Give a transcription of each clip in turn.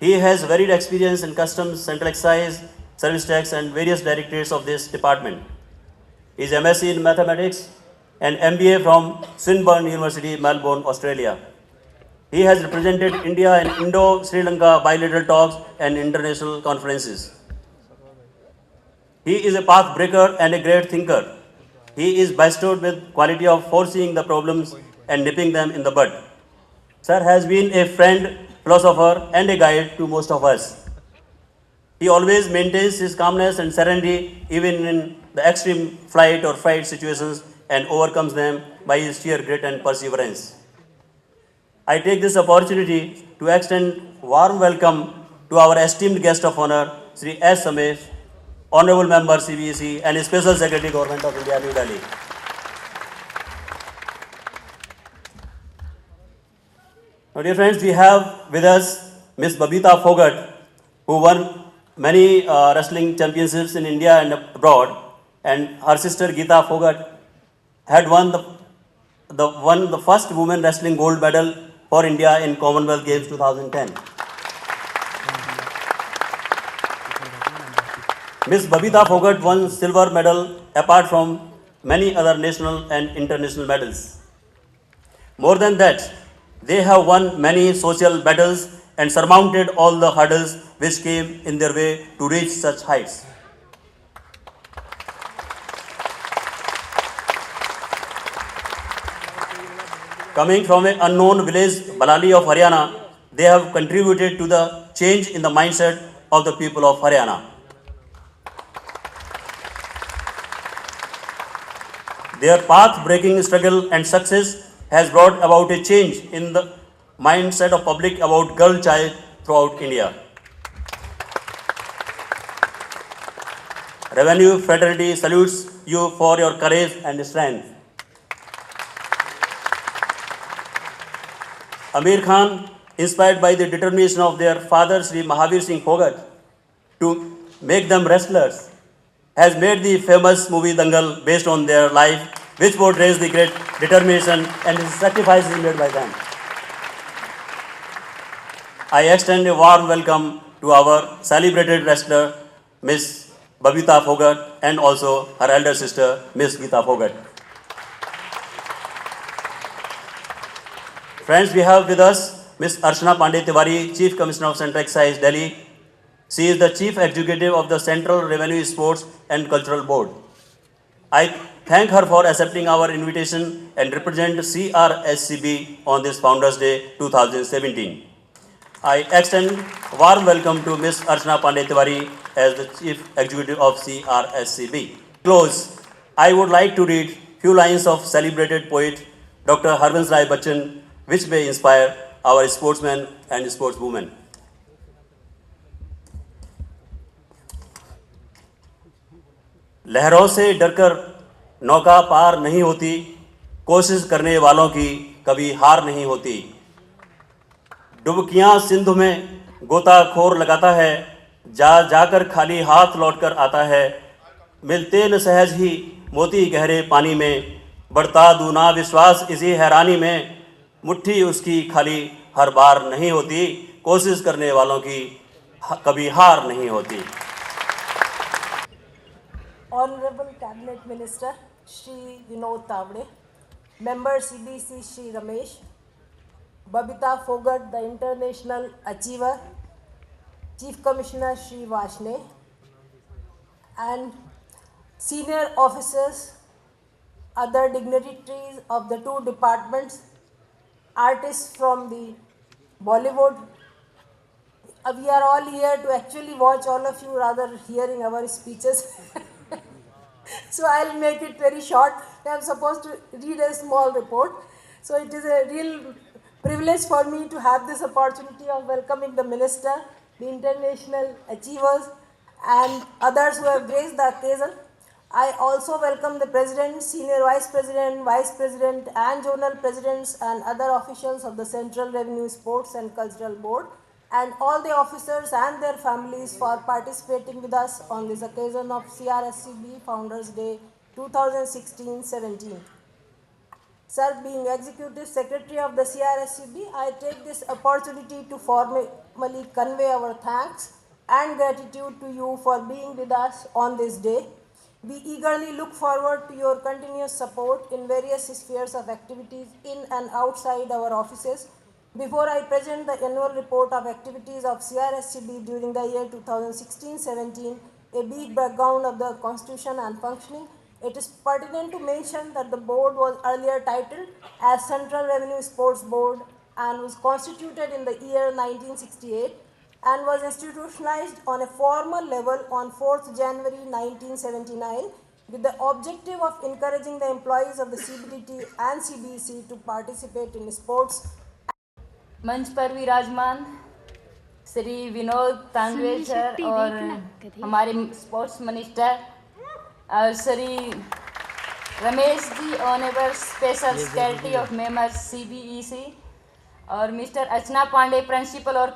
He has varied experience in customs, central excise, service tax, and various directorates of this department. He is MSc in mathematics and MBA from Swinburne University, Melbourne, Australia. He has represented India in Indo-Sri Lanka bilateral talks and international conferences. He is a path breaker and a great thinker. He is bestowed with quality of foreseeing the problems and nipping them in the bud. Sir has been a friend, philosopher, and a guide to most of us. He always maintains his calmness and serenity even in the extreme flight or fight situations and overcomes them by his sheer grit and perseverance. I take this opportunity to extend warm welcome to our esteemed guest of honor, Sri S. Samesh, Honorable Member CBC and Special Secretary Government of India, New Delhi. Now, dear friends, we have with us Ms. Babita Phogat, who won many wrestling championships in India and abroad, and her sister Geeta Phogat had won the first women wrestling gold medal for India in Commonwealth Games 2010. Ms. Babita Phogat won silver medal apart from many other national and international medals. More than that, they have won many social battles and surmounted all the hurdles which came in their way to reach such heights. Coming from an unknown village, Balali of Haryana, they have contributed to the change in the mindset of the people of Haryana. Their path-breaking struggle and success has brought about a change in the mindset of public about girl child throughout India. Revenue Fraternity salutes you for your courage and strength. Amir Khan, inspired by the determination of their father Sri Mahavir Singh Phogat to make them wrestlers, has made the famous movie Dangal based on their life, which portrays the great determination and sacrifices made by them. I extend a warm welcome to our celebrated wrestler, Ms. Babita Phogat, and also her elder sister, Ms. Geeta Phogat. Friends, we have with us Ms. Archana Pandey Tiwari, Chief Commissioner of Central Excise, Delhi. She is the Chief Executive of the Central Revenue Sports and Cultural Board. I thank her for accepting our invitation and represent CRSCB on this Founders Day 2017. I extend warm welcome to Ms. Archana Pandey Tiwari as the Chief Executive of CRSCB. Close, I would like to read few lines of celebrated poet Dr. Harvans Rai Bachchan, which may inspire our sportsmen and sportswomen. लहरों से डरकर नौका पार नहीं होती, कोशिश करने वालों की कभी हार नहीं होती. डुबकियां सिंधु में गोताखोर लगाता है, जाकर खाली हाथ लौटकर आता है. मिलते न सहज ही मोती गहरे पानी में, बढ़ता दूना विश्वास इसी हैरानी में. मुट्ठी उसकी खाली हर बार नहीं होती, कोशिश करने वालों की कभी हार नहीं होती. Honorable Cabinet Minister Shri Vinod Tavade, Member CBC Shri Ramesh, Babita Phogat, the International Achiever, Chief Commissioner Shri Vashne, and senior officers, other dignitaries of the two departments, artists from the Bollywood. We are all here to actually watch all of you rather hearing our speeches. So I'll make it very short. I'm supposed to read a small report. So it is a real privilege for me to have this opportunity of welcoming the Minister, the international achievers, and others who have graced the occasion. I also welcome the President, Senior Vice President, and Zonal Presidents and other officials of the Central Revenue Sports and Cultural Board, and all the officers and their families for participating with us on this occasion of CRSCB Founders Day 2016-17. Sir, being Executive Secretary of the CRSCB, I take this opportunity to formally convey our thanks and gratitude to you for being with us on this day. We eagerly look forward to your continuous support in various spheres of activities in and outside our offices. Before I present the annual report of activities of CRSCB during the year 2016-17, a brief background of the Constitution and functioning, it is pertinent to mention that the board was earlier titled as Central Revenue Sports Board and was constituted in the year 1968 and was institutionalized on a formal level on 4th January 1979 with the objective of encouraging the employees of the CBDT and CBEC to participate in sports. मंच पर विराजमान Shri Vinod तांडवे sir और हमारे sports minister और Shri Ramesh ji honourable special secretary of members CBEC और mister Archana Pandey principal और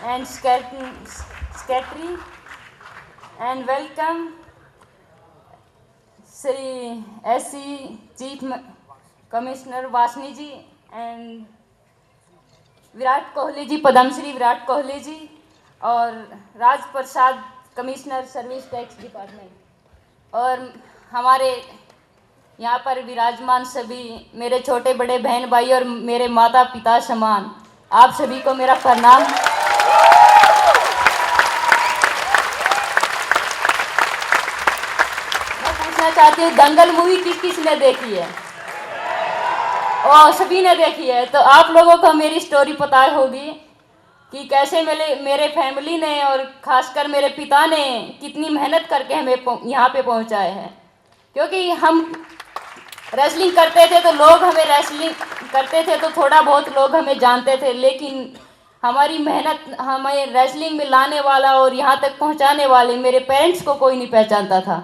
and secretary and welcome Shri SC chief commissioner Vasani ji and Virat Kohli ji, Padmashri Virat Kohli ji और Raj Prasad commissioner service tax department और हमारे यहाँ पर विराजमान सभी मेरे छोटे बड़े बहन भाई और मेरे माता पिता समान, आप सभी को मेरा प्रणाम। मैं पूछना चाहती हूँ, दंगल मूवी किस किसने देखी है? और सभी ने देखी है, तो आप लोगों को मेरी स्टोरी पता होगी कि कैसे मेरे फैमिली ने और खासकर मेरे पिता ने कितनी मेहनत करके हमें यहाँ पे पहुँचाए हैं। क्योंकि हम रेसलिंग करते थे तो लोग हमें रेसलिंग करते थे तो थोड़ा बहुत लोग हमें जानते थे, लेकिन हमारी मेहनत हमें रेसलिंग में लाने वाला और यहाँ तक पहुँचाने वाले मेरे पेरेंट्स को कोई नहीं पहचानता था।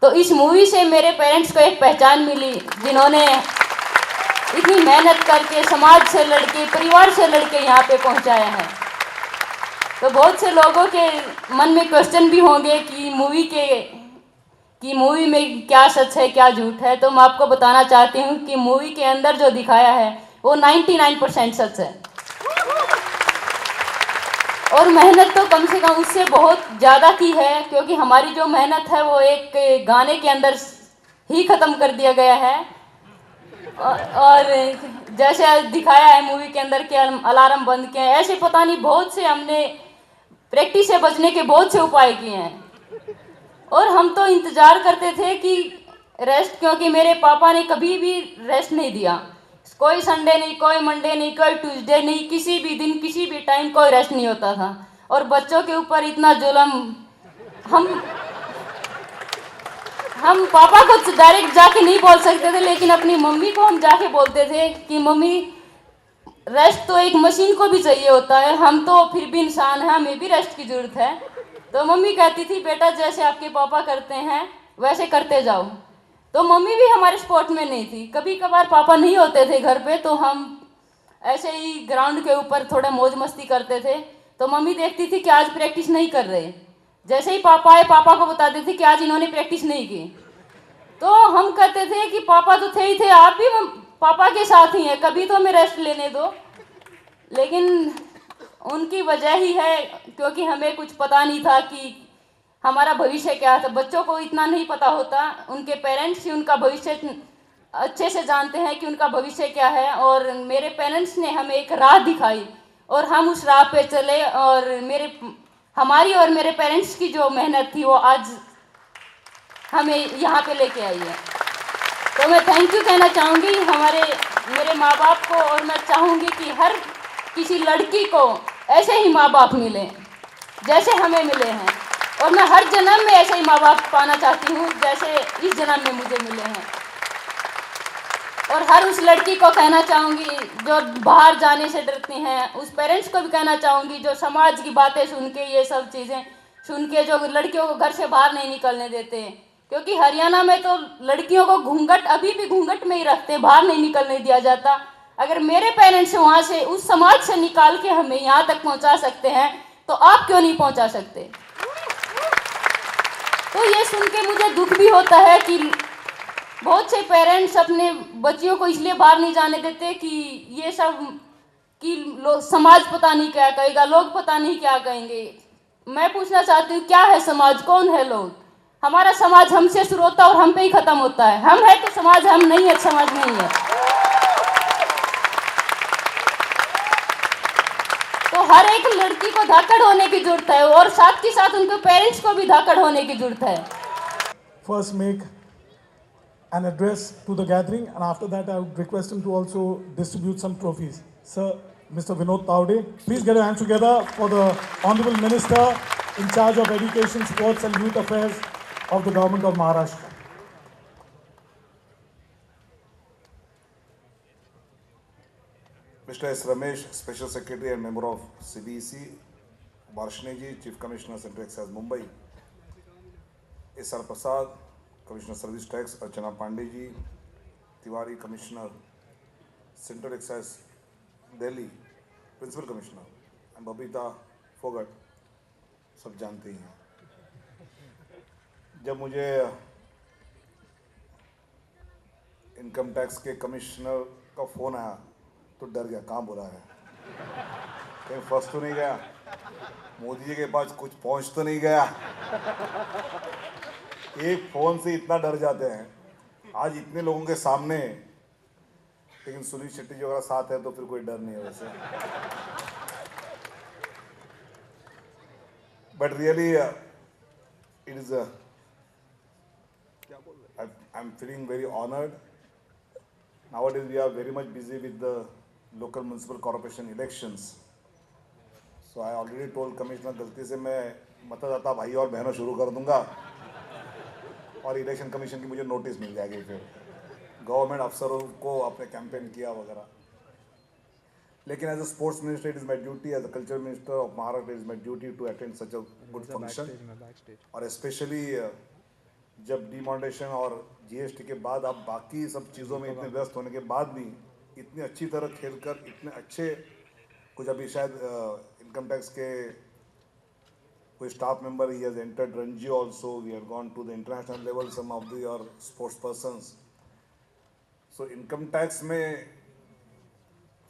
तो इस मूवी से मेरे पेरेंट्स को एक पहचान मिली, जिन्होंने इतनी मेहनत करके समाज से लड़के परिवार से लड़के यहाँ पे पहुँचाया है। तो बहुत से लोगों के मन में क्वेश्चन भी होंगे कि मूवी में क्या सच है क्या झूठ है, तो मैं आपको बताना चाहती हूँ कि मूवी के अंदर जो दिखाया है वो 99% सच है और मेहनत तो कम से कम उससे बहुत ज़्यादा की है, क्योंकि हमारी जो मेहनत है वो एक गाने के अंदर ही ख़त्म कर दिया गया है। और जैसे दिखाया है मूवी के अंदर कि अलार्म बंद किए हैं, ऐसे पता नहीं बहुत से हमने प्रैक्टिस से बचने के बहुत से उपाय किए हैं। और हम तो इंतज़ार करते थे कि रेस्ट, क्योंकि मेरे पापा ने कभी भी रेस्ट नहीं दिया, कोई संडे नहीं, कोई मंडे नहीं, कोई ट्यूसडे नहीं, किसी भी दिन किसी भी टाइम कोई रेस्ट नहीं होता था। और बच्चों के ऊपर इतना जुल्म हम पापा को डायरेक्ट जाके नहीं बोल सकते थे, लेकिन अपनी मम्मी को हम जाके बोलते थे कि मम्मी रेस्ट तो एक मशीन को भी चाहिए होता है, हम तो फिर भी इंसान हैं, हमें भी रेस्ट की ज़रूरत है। तो मम्मी कहती थी बेटा जैसे आपके पापा करते हैं वैसे करते जाओ। तो मम्मी भी हमारे स्पोर्ट में नहीं थी, कभी कभार पापा नहीं होते थे घर पे तो हम ऐसे ही ग्राउंड के ऊपर थोड़ा मौज मस्ती करते थे। तो मम्मी देखती थी कि आज प्रैक्टिस नहीं कर रहे, जैसे ही पापा आए पापा को बताते थे कि आज इन्होंने प्रैक्टिस नहीं की। तो हम कहते थे कि पापा तो थे ही थे, आप भी पापा के साथ ही हैं, कभी तो हमें रेस्ट लेने दो। लेकिन उनकी वजह ही है क्योंकि हमें कुछ पता नहीं था कि हमारा भविष्य क्या था। बच्चों को इतना नहीं पता होता, उनके पेरेंट्स ही उनका भविष्य अच्छे से जानते हैं कि उनका भविष्य क्या है। और मेरे पेरेंट्स ने हमें एक राह दिखाई और हम उस राह पे चले और हमारी और मेरे पेरेंट्स की जो मेहनत थी वो आज हमें यहाँ पे लेके आई है। तो मैं थैंक यू कहना चाहूँगी मेरे माँ बाप को, और मैं चाहूँगी कि हर किसी लड़की को ऐसे ही माँ बाप मिले जैसे हमें मिले हैं, और मैं हर जन्म में ऐसे ही माँ बाप पाना चाहती हूँ जैसे इस जन्म में मुझे मिले हैं। और हर उस लड़की को कहना चाहूँगी जो बाहर जाने से डरती हैं, उस पेरेंट्स को भी कहना चाहूँगी जो समाज की बातें सुन के, ये सब चीज़ें सुन के जो लड़कियों को घर से बाहर नहीं निकलने देते, क्योंकि हरियाणा में तो लड़कियों को घूंघट अभी भी घूंघट में ही रखते, बाहर नहीं निकलने दिया जाता। अगर मेरे पेरेंट्स वहाँ से उस समाज से निकाल के हमें यहाँ तक पहुँचा सकते हैं तो आप क्यों नहीं पहुँचा सकते। तो ये सुन के मुझे दुख भी होता है कि बहुत से पेरेंट्स अपने बच्चियों को इसलिए बाहर नहीं जाने देते कि ये सब कि समाज पता नहीं क्या कहेगा, लोग पता नहीं क्या कहेंगे। मैं पूछना चाहती हूँ, क्या है समाज, कौन है लोग? हमारा समाज हमसे शुरू होता है और हम पे ही खत्म होता है। हम है तो समाज, हम नहीं है तो समाज नहीं है। तो हर एक लड़की को धाकड़ होने की जरूरत है और साथ के साथ उनके पेरेंट्स को भी धाकड़ होने की जरूरत है। First make an address to the gathering, and after that I would request him to also distribute some trophies. Sir, Mr. Vinod Tawde, please get your hands together for the Honorable Minister in charge of Education, Sports and Youth Affairs of the Government of Maharashtra. Mr. S. Ramesh, Special Secretary and Member of CBEC, Varshne ji, Chief Commissioner, Central Excise, Mumbai, S.R. Prasad, Commissioner Service Tax, Archana Pandey ji, Tiwari, Commissioner, Central Excise, Delhi, Principal Commissioner, and Babita Fogart, सब जानते ही हैं। जब मुझे income tax के commissioner का phone आया तो डर गया, कहाँ बुला है, कहीं फंस तो नहीं गया, मोदी जी के पास कुछ पहुंच तो नहीं गया। एक फ़ोन से इतना डर जाते हैं आज इतने लोगों के सामने, लेकिन सुनील शेट्टी जी अगर साथ है तो फिर कोई डर नहीं है वैसे। But really it is I'm feeling very honored. Nowadays we are very much busy with the local municipal corporation elections. So I already told Commissioner गलती से मैं मतदाता भाई और बहनों शुरू कर दूंगा और इलेक्शन कमीशन की मुझे नोटिस मिल जाएगी, फिर गवर्नमेंट अफसरों को अपने कैंपेन किया वगैरह। लेकिन as a sports minister it is my duty, as a culture minister of Maharashtra it is my duty to attend such a good function. और स्पेशली जब डिमोनेटाइजेशन और जीएसटी के बाद आप बाकी सब चीज़ों में इतने व्यस्त होने के बाद भी इतनी अच्छी तरह खेलकर इतने अच्छे, कुछ अभी शायद इनकम टैक्स के कोई स्टाफ मेंबर ही has entered Ranji also, we have gone to the international level, some of the your sports persons. So income tax में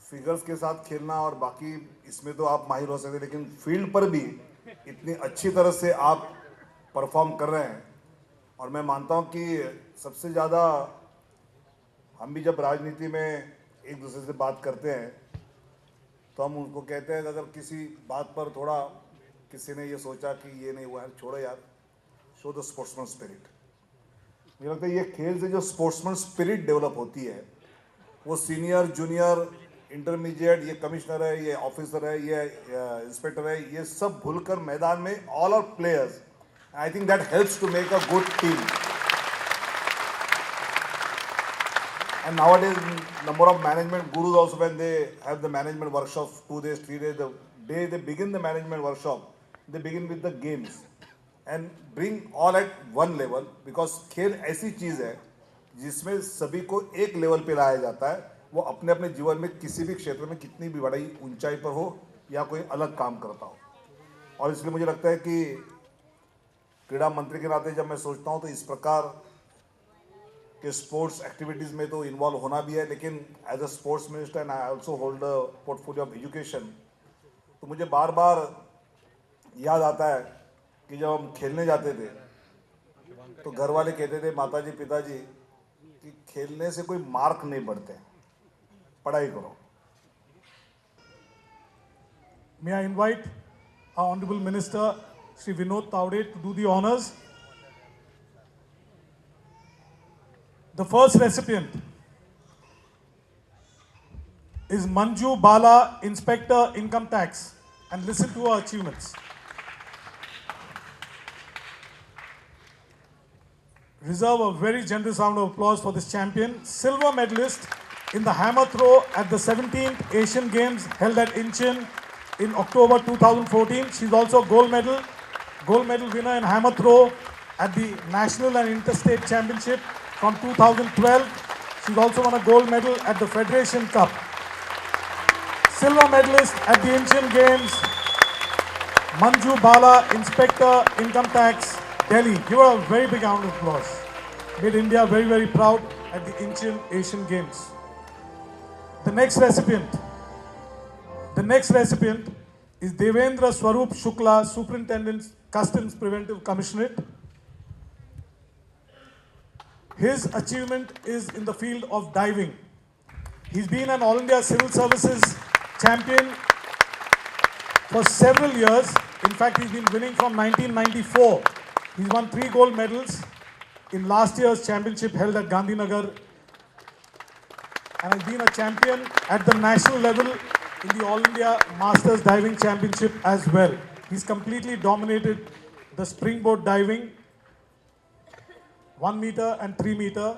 फिगर्स के साथ खेलना और बाकी इसमें तो आप माहिर हो सकते, लेकिन फील्ड पर भी इतनी अच्छी तरह से आप परफॉर्म कर रहे हैं। और मैं मानता हूं कि सबसे ज़्यादा हम भी जब राजनीति में एक दूसरे से बात करते हैं तो हम उनको कहते हैं कि अगर किसी बात पर थोड़ा किसी ने ये सोचा कि ये नहीं हुआ है, छोड़ो यार, शो द स्पोर्ट्समैन स्पिरिट। मुझे लगता है ये खेल से जो स्पोर्ट्समैन स्पिरिट डेवलप होती है वो सीनियर, जूनियर, इंटरमीडिएट, ये कमिश्नर है, ये ऑफिसर है, ये इंस्पेक्टर है, ये सब भूलकर मैदान में all are players, I think that helps to make a good team. And nowadays, number of management gurus also, when they have the management workshop 2 days, 3 days, the day they begin the management workshop, they begin with the games and bring all at one level, because खेल ऐसी चीज़ है जिसमें सभी को एक level पे लाया जाता है, वो अपने अपने जीवन में किसी भी क्षेत्र में कितनी भी बड़ी ऊंचाई पर हो या कोई अलग काम करता हो। और इसलिए मुझे लगता है कि क्रीड़ा मंत्री के नाते जब मैं सोचता हूं तो इस प्रकार के स्पोर्ट्स एक्टिविटीज़ में तो इन्वॉल्व होना भी है, लेकिन as a sports minister and I also hold the portfolio of education, तो मुझे बार बार याद आता है कि जब हम खेलने जाते थे तो घर वाले कहते थे, माताजी पिताजी, कि खेलने से कोई मार्क नहीं बढ़ते, पढ़ाई करो। May I invite our Honorable Minister Shri Vinod Tawde to do the honors. The first recipient is Manju Bala, Inspector Income Tax, and listen to her achievements. Reserve a very generous round of applause for this champion. Silver medalist in the hammer throw at the 17th Asian Games held at Incheon in October 2014. She's also gold medal winner in hammer throw at the National and Interstate Championship from 2012. She's also won a gold medal at the Federation Cup. Silver medalist at the Asian Games, Manju Bala, Inspector Income Tax, Delhi. Give her a very big round of applause. made India very, very proud at the Incheon Asian Games. The next recipient is Devendra Swarup Shukla, Superintendent, Customs Preventive Commissionerate. His achievement is in the field of diving. He's been an All India Civil Services champion for several years. In fact, he's been winning from 1994. He's won 3 gold medals in last year's championship held at Gandhinagar, and has been a champion at the national level in the All India Masters Diving Championship as well. He's completely dominated the springboard diving, 1 meter and 3 meter,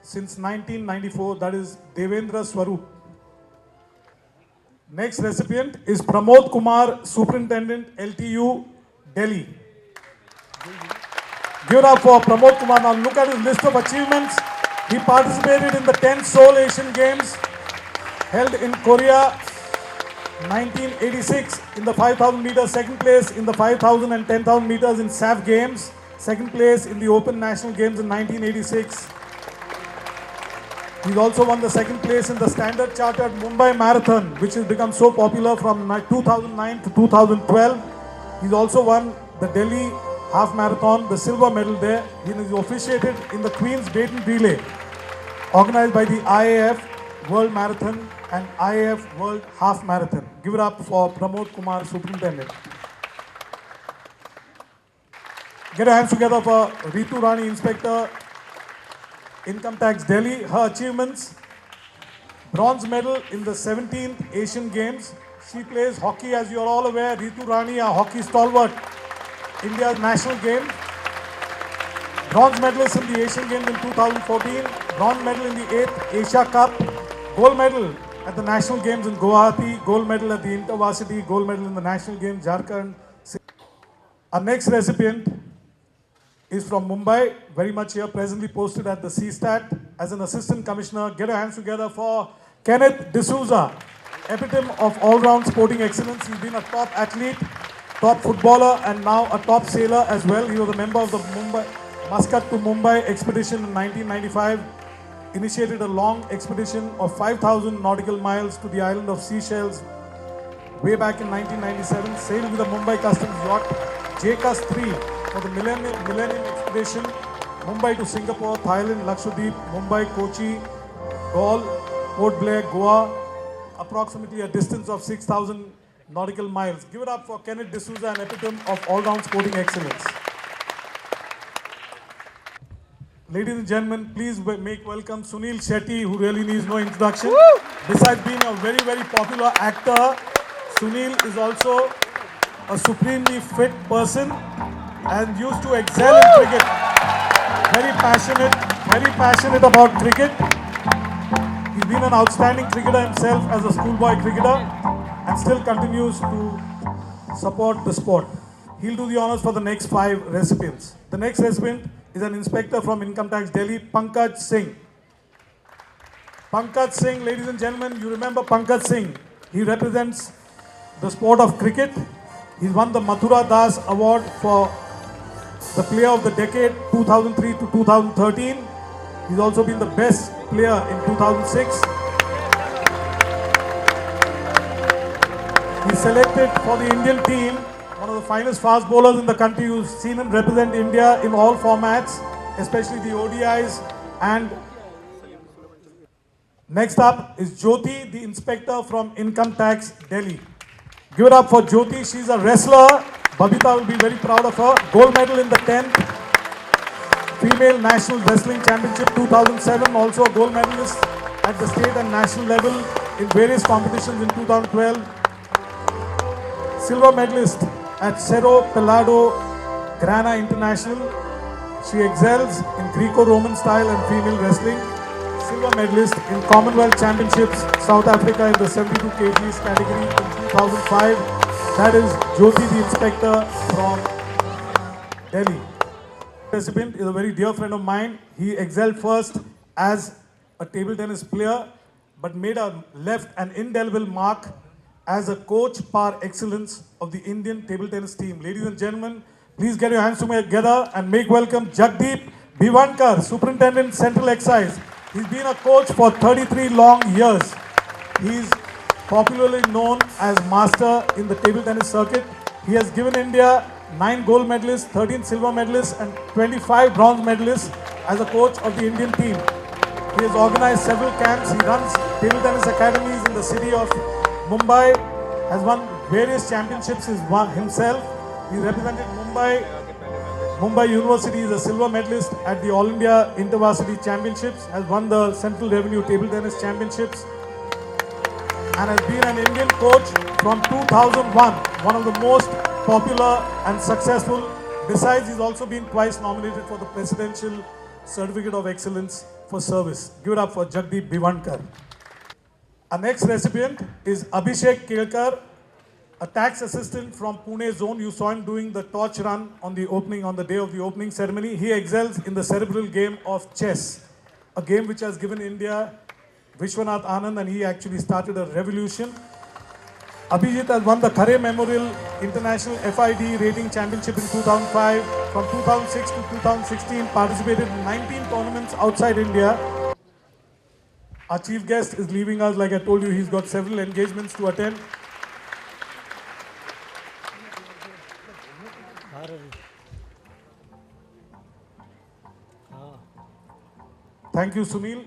since 1994. That is Devendra Swarup. Next recipient is Pramod Kumar, Superintendent, LTU, Delhi. Give it up for Pramod Kumar. Now look at his list of achievements. He participated in the 10th Seoul Asian Games held in Korea 1986 in the 5,000 meters, second place in the 5,000 and 10,000 meters in SAF Games, second place in the Open National Games in 1986. He's also won the second place in the Standard Chartered Mumbai Marathon, which has become so popular from 2009 to 2012. He's also won the Delhi Half Marathon, the silver medal there. He is officiated in the Queen's Baton Relay, organized by the IAF World Marathon and IAF World Half Marathon. Give it up for Pramod Kumar, Superintendent. Get your hands together for Ritu Rani, Inspector, Income Tax Delhi. Her achievements: bronze medal in the 17th Asian Games. She plays hockey, as you are all aware. Ritu Rani, a hockey stalwart, India's national game. Bronze medalist in the Asian Games in 2014. Bronze medal in the 8th Asia Cup. Gold medal at the National Games in Guwahati. Gold medal at the Intervarsity. Gold medal in the National Games, Jharkhand. Our next recipient is from Mumbai, very much here, presently posted at the CSTAT as an Assistant Commissioner. Get your hands together for Kenneth D'Souza, epitome of all-round sporting excellence. He's been a top athlete, top footballer, and now a top sailor as well. He was a member of the Muscat to Mumbai expedition in 1995. Initiated a long expedition of 5,000 nautical miles to the island of Seychelles way back in 1997. Sailed with the Mumbai Customs yacht JCUS 3 for the Millennium Expedition, Mumbai to Singapore, Thailand, Lakshadweep, Mumbai, Kochi, Galle, Port Blair, Goa, approximately a distance of 6,000 nautical miles. Give it up for Kenneth D'Souza, an epitome of all-round sporting excellence. Ladies and gentlemen, please make welcome Sunil Shetty, who really needs no introduction. Besides being a very, very popular actor, Sunil is also a supremely fit person and used to excel in cricket. Very passionate about cricket. He's been an outstanding cricketer himself as a schoolboy cricketer and still continues to support the sport. He'll do the honors for the next 5 recipients. The next recipient is an inspector from Income Tax Delhi, Pankaj Singh. Pankaj Singh, ladies and gentlemen, you remember Pankaj Singh. He represents the sport of cricket. He's won the Mathura Das Award for the Player of the Decade 2003 to 2013. He's also been the best player in 2006. He's selected for the Indian team, one of the finest fast bowlers in the country. You've seen him represent India in all formats, especially the ODIs. And next up is Jyoti, the inspector from Income Tax Delhi. Give it up for Jyoti. She's a wrestler. Babita will be very proud of her. Gold medal in the 10th Female National Wrestling Championship 2007. Also a gold medalist at the state and national level in various competitions in 2012. Silver medalist at Cerro Pelado Grana International. She excels in Greco-Roman style and female wrestling. Silver medalist in Commonwealth Championships South Africa in the 72 kgs category in 2005. That is Jyoti, the inspector from Delhi. The recipient is a very dear friend of mine. He excelled first as a table tennis player, but left an indelible mark as a coach par excellence of the Indian table tennis team. Ladies and gentlemen, please get your hands together and make welcome Jagdeep Bhivankar, Superintendent Central Excise. He's been a coach for 33 long years. He's popularly known as master in the table tennis circuit. He has given India 9 gold medalists, 13 silver medalists and 25 bronze medalists as a coach of the Indian team. He has organized several camps. He runs table tennis academies in the city of Mumbai, has won various championships himself. He represented Mumbai University is a silver medalist at the All India Intervarsity Championships, has won the Central Revenue Table Tennis Championships, and has been an Indian coach from 2001, one of the most popular and successful. Besides, he's also been twice nominated for the Presidential Certificate of Excellence for Service. Give it up for Jagdeep Bhivankar. Our next recipient is Abhishek Kelkar, a tax assistant from Pune zone. You saw him doing the torch run on the day of the opening ceremony. He excels in the cerebral game of chess, a game which has given India Vishwanath Anand, and he actually started a revolution. Abhijit has won the Khare Memorial International FID Rating Championship in 2005. From 2006 to 2016, participated in 19 tournaments outside India. Our chief guest is leaving us. Like I told you, he's got several engagements to attend. Thank you, Sunil.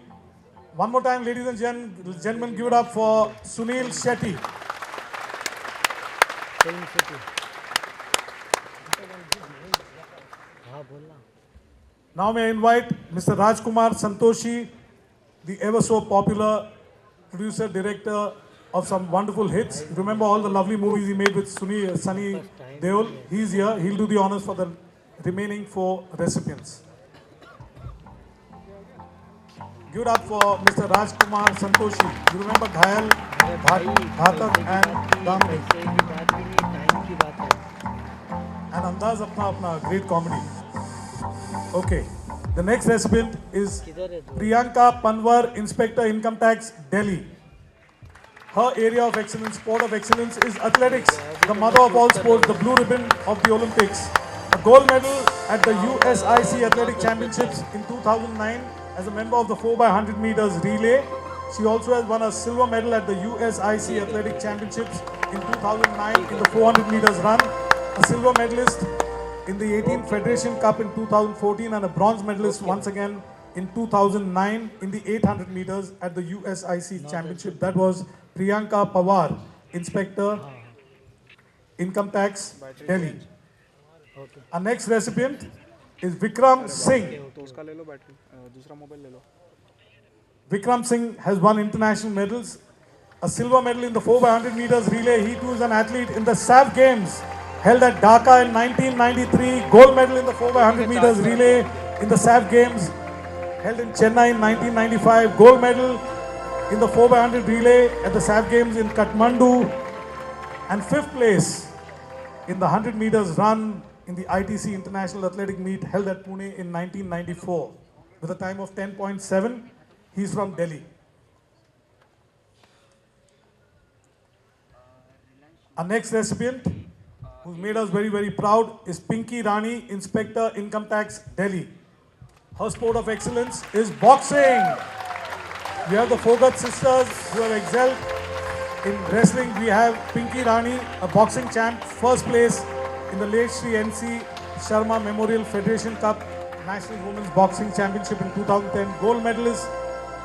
One more time, ladies and gentlemen, give it up for Sunil Shetty. Now may I invite Mr. Rajkumar Santoshi, the ever so popular producer, director of some wonderful hits. Remember all the lovely movies he made with Sunny Deol? He's here. He'll do the honors for the remaining 4 recipients. Give it up for Mr. Rajkumar Santoshi. You remember Ghayal, Ghatak and Damri. And Andaz Apna, great comedy. Okay. The next recipient is Priyanka Panwar, Inspector Income Tax, Delhi. Her area of excellence, sport of excellence is athletics, the mother of all sports, the blue ribbon of the Olympics. A gold medal at the USIC Athletic Championships in 2009 as a member of the 4x100 meters relay. She also has won a silver medal at the USIC Athletic Championships in 2009 in the 400 meters run, a silver medalist in the 18th Federation Cup in 2014 and a bronze medalist once again in 2009 in the 800 meters at the USIC Championship. That was Priyanka Pawar, Inspector Income Tax, Delhi. Our next recipient is Vikram Singh. Vikram Singh has won international medals, a silver medal in the 4x100 meters relay. He too is an athlete in the SAF Games held at Dhaka in 1993, gold medal in the 4x100 meters relay in the SAF Games held in Chennai in 1995, gold medal in the 4x100 relay at the SAF Games in Kathmandu, and 5th place in the 100 meters run in the ITC International Athletic Meet held at Pune in 1994 with a time of 10.7. He's from Delhi. Our next recipient, who's made us very, very proud, is Pinky Rani, Inspector Income Tax, Delhi. Her sport of excellence is boxing. We have the Fogat sisters who have excelled in wrestling. We have Pinky Rani, a boxing champ, first place in the late Sri NC Sharma Memorial Federation Cup National Women's Boxing Championship in 2010, gold medalist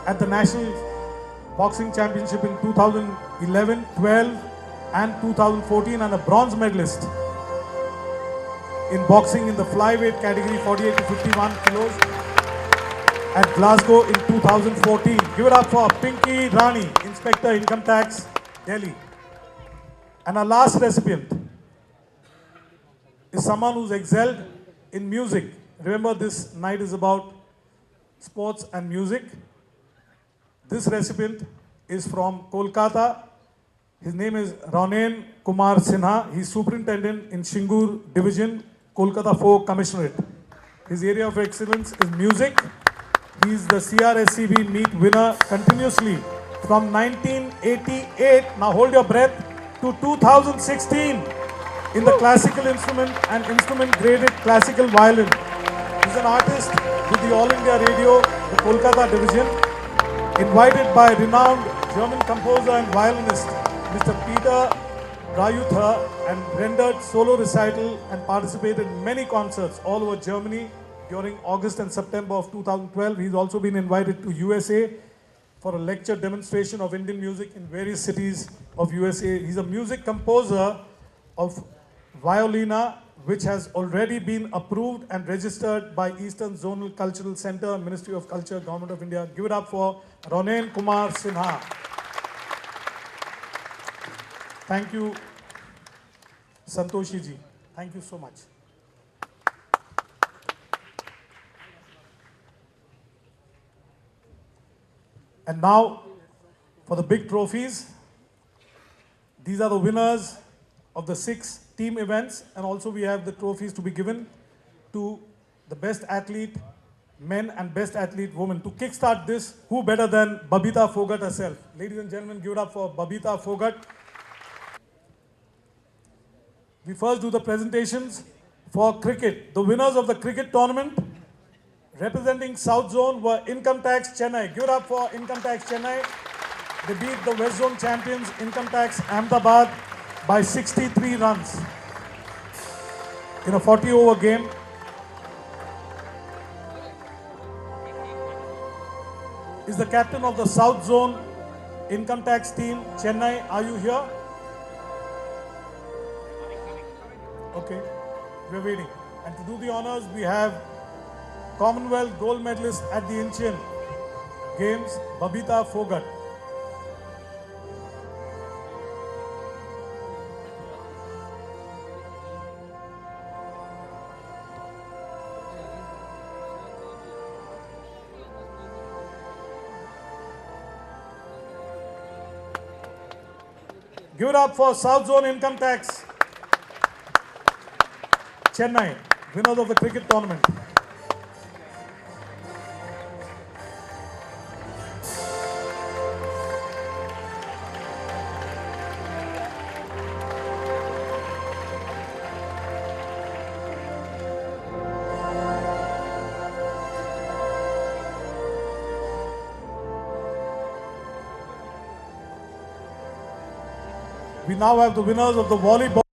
at the National Boxing Championship in 2011, 12 and 2014, and a bronze medalist in boxing in the flyweight category 48 to 51 kilos at Glasgow in 2014. Give it up for Pinky Rani, Inspector Income Tax, Delhi. And our last recipient is someone who's excelled in music. Remember, this night is about sports and music. This recipient is from Kolkata. His name is Ronen Kumar Sinha. He's superintendent in Shingur Division, Kolkata 4 Commissionerate. His area of excellence is music. He's the CRSCB meet winner continuously from 1988, now hold your breath, to 2016 in the classical instrument and instrument graded classical violin. He's an artist with the All India Radio, the Kolkata division, invited by renowned German composer and violinist Mr. Peter Rayuther, and rendered solo recital and participated in many concerts all over Germany during August and September of 2012. He's also been invited to USA for a lecture demonstration of Indian music in various cities of USA. He's a music composer of Violina, which has already been approved and registered by Eastern Zonal Cultural Center, Ministry of Culture, Government of India. Give it up for Ronen Kumar Sinha. Thank you, Santoshi ji. Thank you so much. And now, for the big trophies, these are the winners of the 6 team events, and also we have the trophies to be given to the best athlete men and best athlete women. To kickstart this, who better than Babita Phogat herself? Ladies and gentlemen, give it up for Babita Phogat. We first do the presentations for cricket. The winners of the cricket tournament representing South Zone were Income Tax Chennai. Give it up for Income Tax Chennai. They beat the West Zone champions Income Tax Ahmedabad by 63 runs in a 40-over game. Is the captain of the South Zone Income Tax team, Chennai. Are you here? Okay, we're waiting. And to do the honors, we have Commonwealth gold medalist at the Incheon Games, Babita Phogat. Give it up for South Zone Income Tax Chennai, winners of the cricket tournament. We now have the winners of the volleyball.